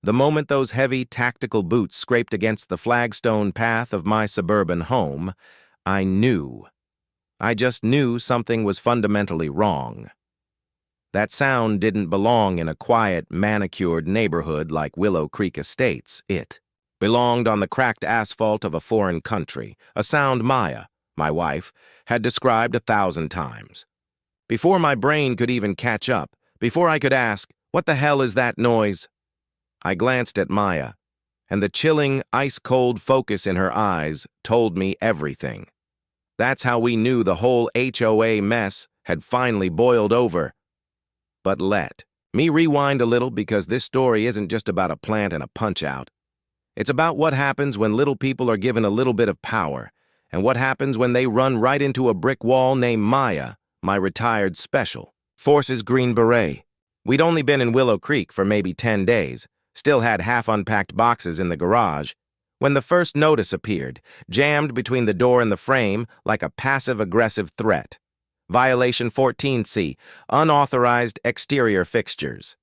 The moment those heavy, tactical boots scraped against the flagstone path of my suburban home, I knew. I just knew something was fundamentally wrong. That sound didn't belong in a quiet, manicured neighborhood like Willow Creek Estates. It belonged on the cracked asphalt of a foreign country, a sound Maya, my wife, had described 1,000 times. Before my brain could even catch up, before I could ask, "What the hell is that noise?" I glanced at Maya, and the chilling, ice-cold focus in her eyes told me everything. That's how we knew the whole HOA mess had finally boiled over. But let me rewind a little, because this story isn't just about a plant and a punch-out. It's about what happens when little people are given a little bit of power, and what happens when they run right into a brick wall named Maya, my retired special forces Green Beret. We'd only been in Willow Creek for maybe 10 days, still had half-unpacked boxes in the garage, when the first notice appeared, jammed between the door and the frame like a passive-aggressive threat. Violation 14C, unauthorized exterior fixtures.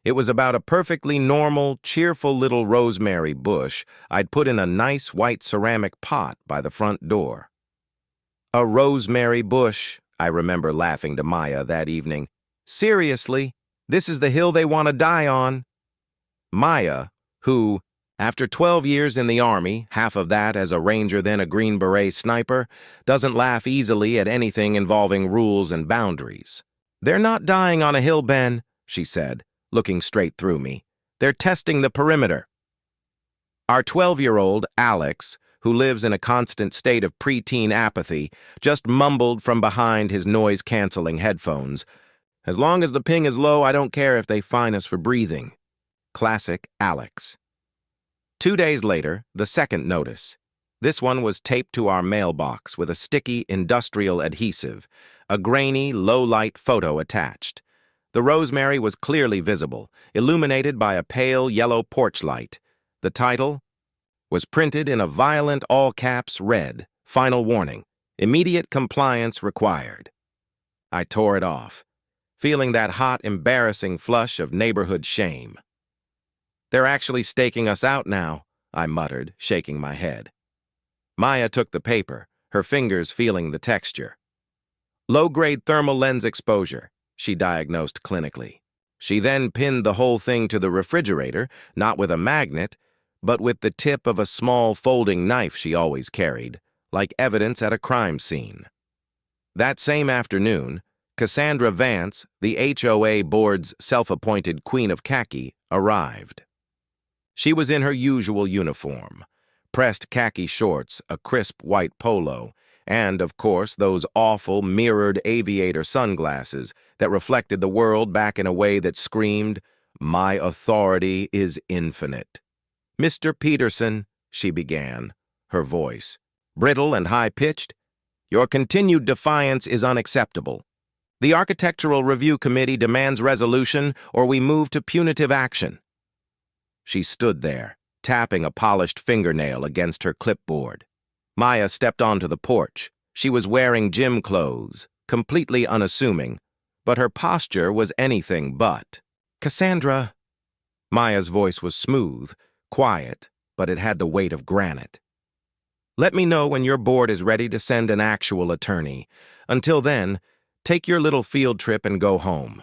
It was about a perfectly normal, cheerful little rosemary bush I'd put in a nice white ceramic pot by the front door. A rosemary bush, I remember laughing to Maya that evening. Seriously, this is the hill they want to die on. Maya, who, after 12 years in the Army, half of that as a Ranger then a Green Beret sniper, doesn't laugh easily at anything involving rules and boundaries. "They're not dying on a hill, Ben," she said, looking straight through me. "They're testing the perimeter." Our 12-year-old, Alex, who lives in a constant state of preteen apathy, just mumbled from behind his noise-canceling headphones, "As long as the ping is low, I don't care if they fine us for breathing." Classic Alex. 2 days later, the second notice. This one was taped to our mailbox with a sticky industrial adhesive, a grainy, low-light photo attached. The rosemary was clearly visible, illuminated by a pale yellow porch light. The title was printed in a violent all-caps red, "Final warning, immediate compliance required." I tore it off, feeling that hot, embarrassing flush of neighborhood shame. "They're actually staking us out now," I muttered, shaking my head. Maya took the paper, her fingers feeling the texture. "Low-grade thermal lens exposure," she diagnosed clinically. She then pinned the whole thing to the refrigerator, not with a magnet, but with the tip of a small folding knife she always carried, like evidence at a crime scene. That same afternoon, Cassandra Vance, the HOA board's self-appointed queen of khaki, arrived. She was in her usual uniform, pressed khaki shorts, a crisp white polo, and, of course, those awful mirrored aviator sunglasses that reflected the world back in a way that screamed, "My authority is infinite." "Mr. Peterson," she began, her voice, brittle and high-pitched, "your continued defiance is unacceptable. The Architectural Review Committee demands resolution, or we move to punitive action." She stood there, tapping a polished fingernail against her clipboard. Maya stepped onto the porch. She was wearing gym clothes, completely unassuming, but her posture was anything but. "Cassandra." Maya's voice was smooth, quiet, but it had the weight of granite. "Let me know when your board is ready to send an actual attorney. Until then, take your little field trip and go home."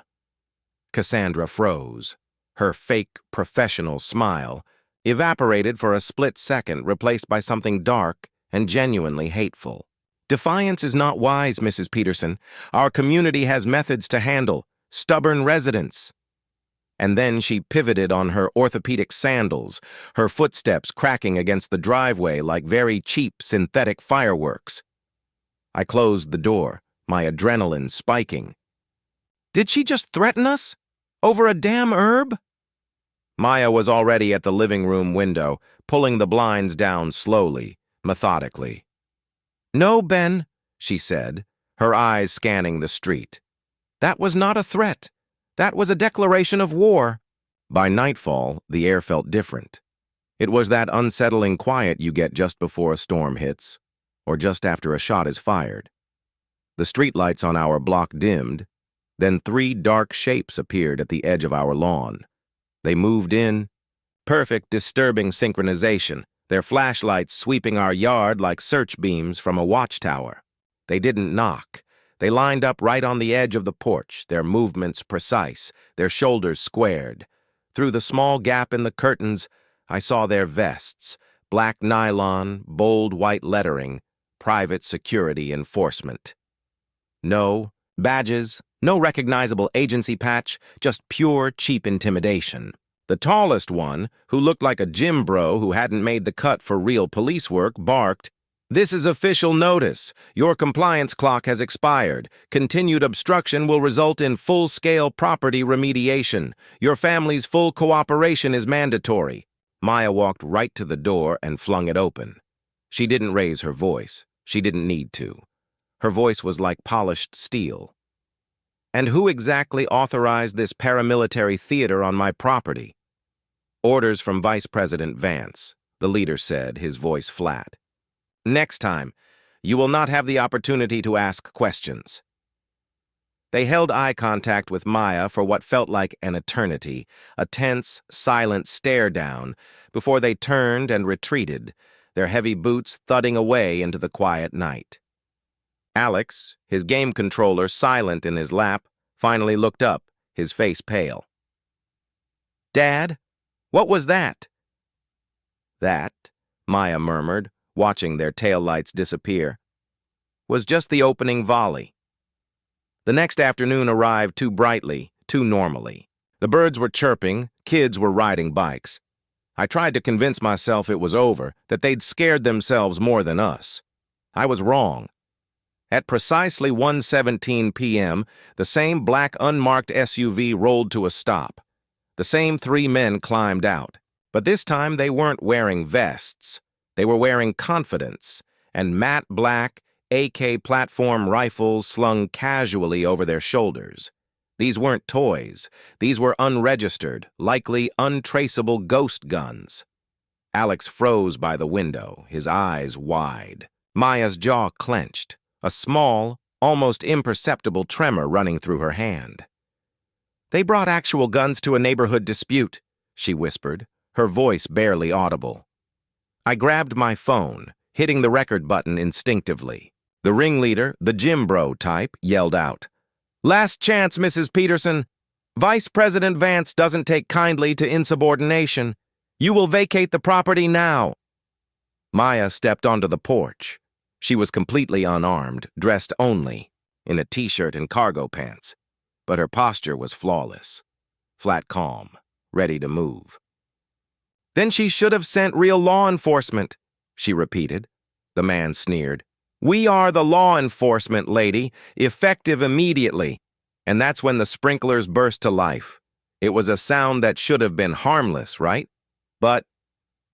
Cassandra froze. Her fake, professional smile evaporated for a split second, replaced by something dark and genuinely hateful. "Defiance is not wise, Mrs. Peterson. Our community has methods to handle stubborn residents." And then she pivoted on her orthopedic sandals, her footsteps cracking against the driveway like very cheap synthetic fireworks. I closed the door, my adrenaline spiking. Did she just threaten us? Over a damn herb? Maya was already at the living room window, pulling the blinds down slowly, methodically. "No, Ben," she said, her eyes scanning the street. "That was not a threat. That was a declaration of war." By nightfall, the air felt different. It was that unsettling quiet you get just before a storm hits, or just after a shot is fired. The streetlights on our block dimmed, then 3 dark shapes appeared at the edge of our lawn. They moved in, Perfect, disturbing synchronization, their flashlights sweeping our yard like search beams from a watchtower. They didn't knock. They lined up right on the edge of the porch, their movements precise, their shoulders squared. Through the small gap in the curtains, I saw their vests, black nylon, bold white lettering, private security enforcement. No badges, no recognizable agency patch, just pure, cheap intimidation. The tallest one, who looked like a gym bro who hadn't made the cut for real police work, barked, "This is official notice. Your compliance clock has expired. Continued obstruction will result in full-scale property remediation. Your family's full cooperation is mandatory." Maya walked right to the door and flung it open. She didn't raise her voice. She didn't need to. Her voice was like polished steel. "And who exactly authorized this paramilitary theater on my property?" "Orders from Vice President Vance," the leader said, his voice flat. "Next time, you will not have the opportunity to ask questions." They held eye contact with Maya for what felt like an eternity, a tense, silent stare-down, before they turned and retreated, their heavy boots thudding away into the quiet night. Alex, his game controller silent in his lap, finally looked up, his face pale. "Dad, what was that?" "That," Maya murmured, watching their taillights disappear, "was just the opening volley." The next afternoon arrived too brightly, too normally. The birds were chirping, kids were riding bikes. I tried to convince myself it was over, that they'd scared themselves more than us. I was wrong. At precisely 1:17 p.m., the same black unmarked SUV rolled to a stop. The same 3 men climbed out, but this time they weren't wearing vests. They were wearing confidence, and matte black AK platform rifles slung casually over their shoulders. These weren't toys. These were unregistered, likely untraceable ghost guns. Alex froze by the window, his eyes wide. Maya's jaw clenched, a small, almost imperceptible tremor running through her hand. "They brought actual guns to a neighborhood dispute," she whispered, her voice barely audible. I grabbed my phone, hitting the record button instinctively. The ringleader, the gym bro type, yelled out, "Last chance, Mrs. Peterson. Vice President Vance doesn't take kindly to insubordination. You will vacate the property now." Maya stepped onto the porch. She was completely unarmed, dressed only in a t-shirt and cargo pants, but her posture was flawless, flat calm, ready to move. "Then she should have sent real law enforcement," she repeated. The man sneered. "We are the law enforcement, lady, effective immediately." And that's when the sprinklers burst to life. It was a sound that should have been harmless, right? But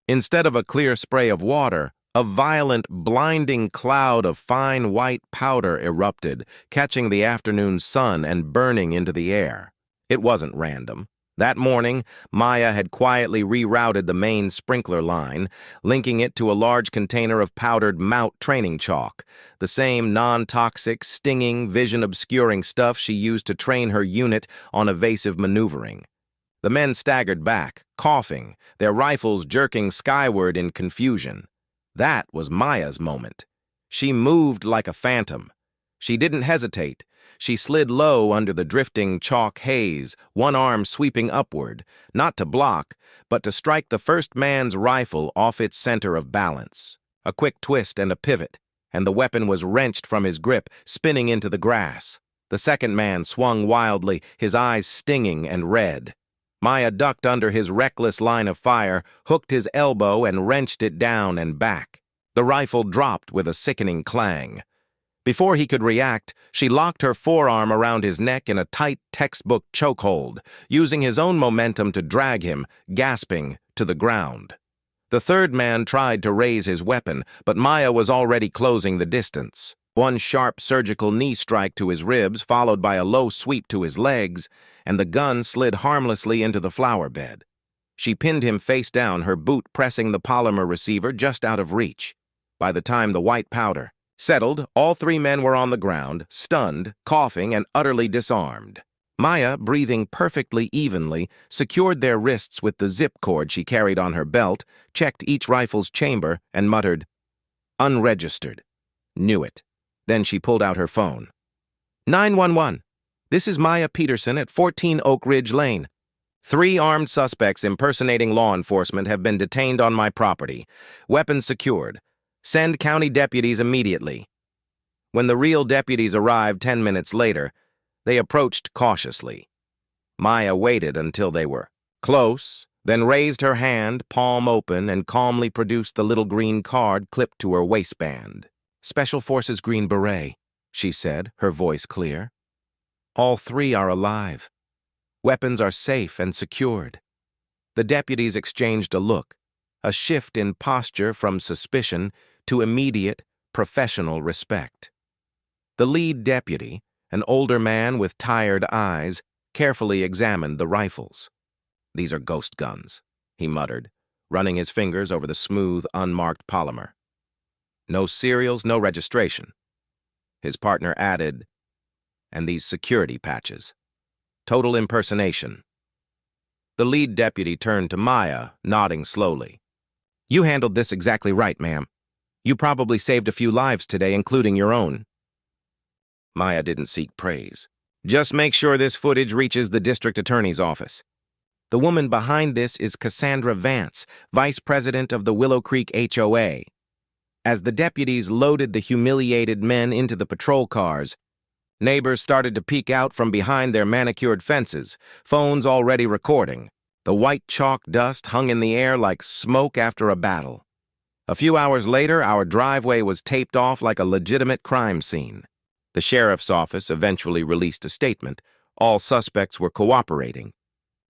instead of a clear spray of water, a violent, blinding cloud of fine white powder erupted, catching the afternoon sun and burning into the air. It wasn't random. That morning, Maya had quietly rerouted the main sprinkler line, linking it to a large container of powdered Mout training chalk, the same non-toxic, stinging, vision-obscuring stuff she used to train her unit on evasive maneuvering. The men staggered back, coughing, their rifles jerking skyward in confusion. That was Maya's moment. She moved like a phantom. She didn't hesitate. She slid low under the drifting chalk haze, one arm sweeping upward, not to block, but to strike the first man's rifle off its center of balance. A quick twist and a pivot, and the weapon was wrenched from his grip, spinning into the grass. The second man swung wildly, his eyes stinging and red. Maya ducked under his reckless line of fire, hooked his elbow and wrenched it down and back. The rifle dropped with a sickening clang. Before he could react, she locked her forearm around his neck in a tight textbook chokehold, using his own momentum to drag him, gasping, to the ground. The third man tried to raise his weapon, but Maya was already closing the distance. One sharp surgical knee strike to his ribs, followed by a low sweep to his legs, and the gun slid harmlessly into the flower bed. She pinned him face down, her boot pressing the polymer receiver just out of reach. By the time the white powder settled, all 3 men were on the ground, stunned, coughing, and utterly disarmed. Maya, breathing perfectly evenly, secured their wrists with the zip cord she carried on her belt, checked each rifle's chamber, and muttered, "Unregistered." Knew it. Then she pulled out her phone. 911. This is Maya Peterson at 14 Oak Ridge Lane. 3 armed suspects impersonating law enforcement have been detained on my property. Weapons secured. Send county deputies immediately. When the real deputies arrived 10 minutes later, they approached cautiously. Maya waited until they were close, then raised her hand, palm open, and calmly produced the little green card clipped to her waistband. "Special Forces Green Beret," she said, her voice clear. "All 3 are alive. Weapons are safe and secured." The deputies exchanged a look, a shift in posture from suspicion to immediate, professional respect. The lead deputy, an older man with tired eyes, carefully examined the rifles. "These are ghost guns," he muttered, running his fingers over the smooth, unmarked polymer. "No serials, no registration." His partner added, "And these security patches. Total impersonation." The lead deputy turned to Maya, nodding slowly. "You handled this exactly right, ma'am. You probably saved a few lives today, including your own." Maya didn't seek praise. "Just make sure this footage reaches the district attorney's office. The woman behind this is Cassandra Vance, vice president of the Willow Creek HOA. As the deputies loaded the humiliated men into the patrol cars, neighbors started to peek out from behind their manicured fences, phones already recording. The white chalk dust hung in the air like smoke after a battle. A few hours later, our driveway was taped off like a legitimate crime scene. The sheriff's office eventually released a statement. All suspects were cooperating.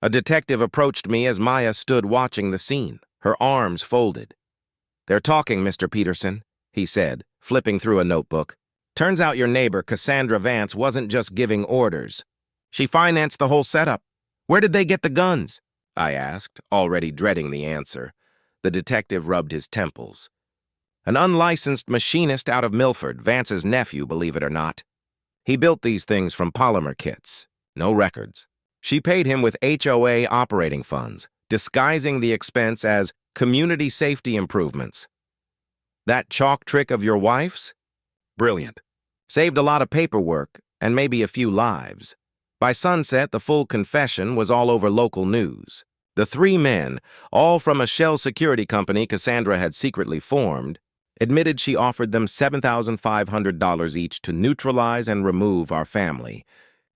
A detective approached me as Maya stood watching the scene, her arms folded. "They're talking, Mr. Peterson," he said, flipping through a notebook. "Turns out your neighbor, Cassandra Vance, wasn't just giving orders. She financed the whole setup. Where did they get the guns?" I asked, already dreading the answer. The detective rubbed his temples. "An unlicensed machinist out of Milford, Vance's nephew, believe it or not. He built these things from polymer kits. No records. She paid him with HOA operating funds, disguising the expense as community safety improvements. That chalk trick of your wife's? Brilliant. Saved a lot of paperwork and maybe a few lives. By sunset, the full confession was all over local news. The 3 men, all from a shell security company Cassandra had secretly formed, admitted she offered them $7,500 each to neutralize and remove our family,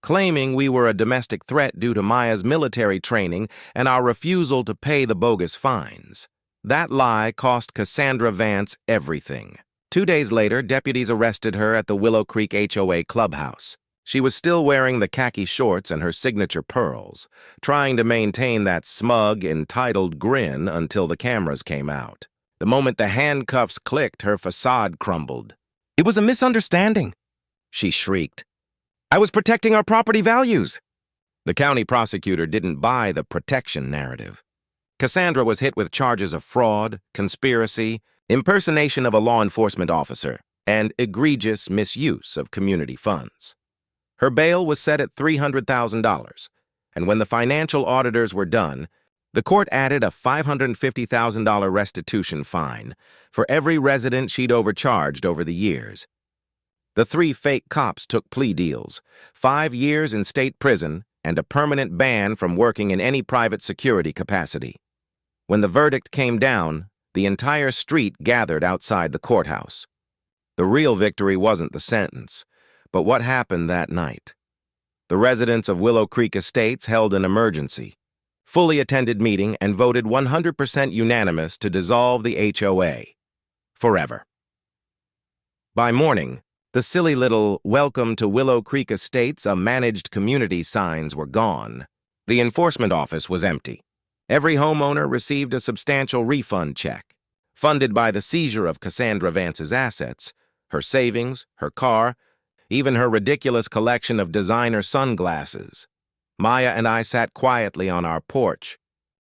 claiming we were a domestic threat due to Maya's military training and our refusal to pay the bogus fines. That lie cost Cassandra Vance everything. 2 days later, deputies arrested her at the Willow Creek HOA clubhouse. She was still wearing the khaki shorts and her signature pearls, trying to maintain that smug, entitled grin until the cameras came out. The moment the handcuffs clicked, her facade crumbled. "It was a misunderstanding," she shrieked. "I was protecting our property values." The county prosecutor didn't buy the protection narrative. Cassandra was hit with charges of fraud, conspiracy, impersonation of a law enforcement officer, and egregious misuse of community funds. Her bail was set at $300,000, and when the financial auditors were done, the court added a $550,000 restitution fine for every resident she'd overcharged over the years. The 3 fake cops took plea deals, 5 years in state prison, and a permanent ban from working in any private security capacity. When the verdict came down, the entire street gathered outside the courthouse. The real victory wasn't the sentence, but what happened that night. The residents of Willow Creek Estates held an emergency, fully attended meeting, and voted 100% unanimous to dissolve the HOA. Forever. By morning, the silly little "Welcome to Willow Creek Estates, a managed community" signs were gone. The enforcement office was empty. Every homeowner received a substantial refund check, funded by the seizure of Cassandra Vance's assets, her savings, her car, even her ridiculous collection of designer sunglasses. Maya and I sat quietly on our porch,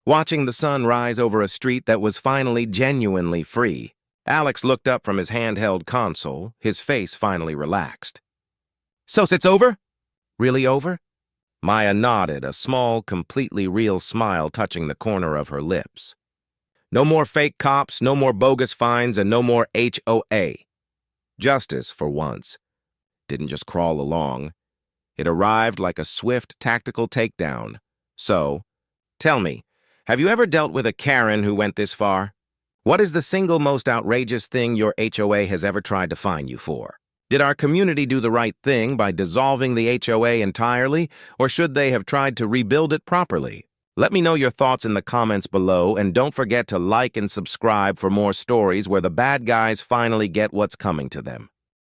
watching the sun rise over a street that was finally genuinely free. Alex looked up from his handheld console, his face finally relaxed. "So it's over? Really over?" Maya nodded, a small, completely real smile touching the corner of her lips. No more fake cops, no more bogus fines, and no more HOA. Justice, for once, didn't just crawl along. It arrived like a swift, tactical takedown. So, tell me, have you ever dealt with a Karen who went this far? What is the single most outrageous thing your HOA has ever tried to fine you for? Did our community do the right thing by dissolving the HOA entirely, or should they have tried to rebuild it properly? Let me know your thoughts in the comments below, and don't forget to like and subscribe for more stories where the bad guys finally get what's coming to them.